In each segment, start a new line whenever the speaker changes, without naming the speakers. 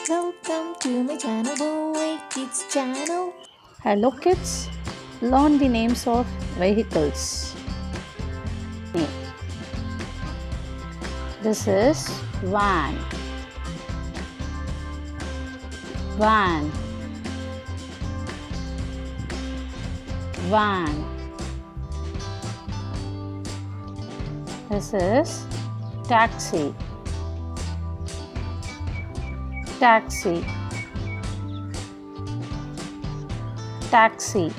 Welcome to my channel, Boy Kids channel.
Hello kids, learn the names of vehicles. This is van. Van. Van. This is taxi. Taxi. Taxi.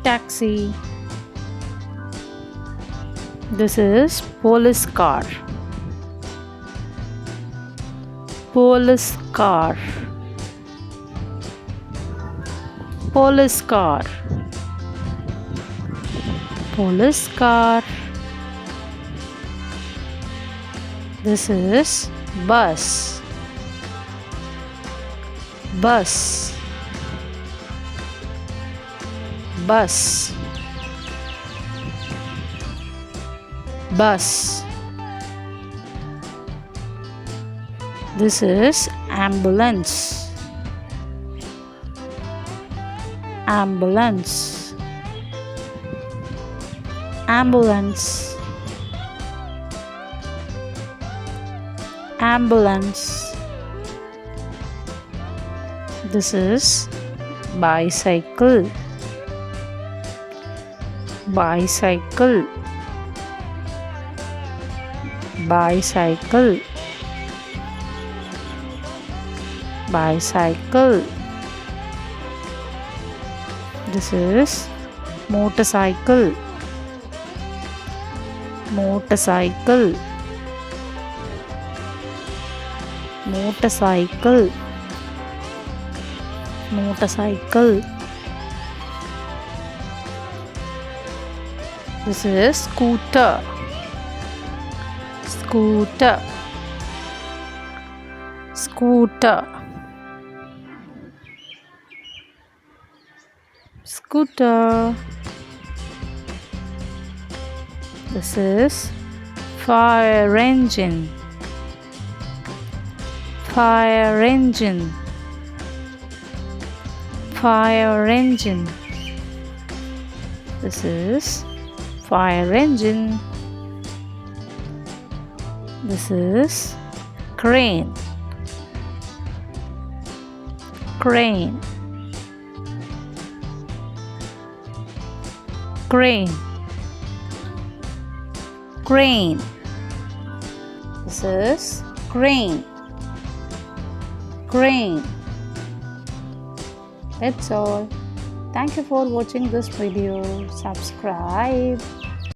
Taxi. This is police car. Police car. Police car. Police car. This is bus. Bus. Bus. Bus. This is ambulance. Ambulance. Ambulance. Ambulance. This is bicycle. Bicycle. Bicycle. Bicycle. This is motorcycle. Motorcycle. Motorcycle. Motorcycle. This is scooter. Scooter. Scooter. Scooter. This is fire engine. Fire engine. Fire engine. This is fire engine. This is crane. Crane. Crane. Crane. This is crane. Crane. That's all. Thank you for watching this video. Subscribe.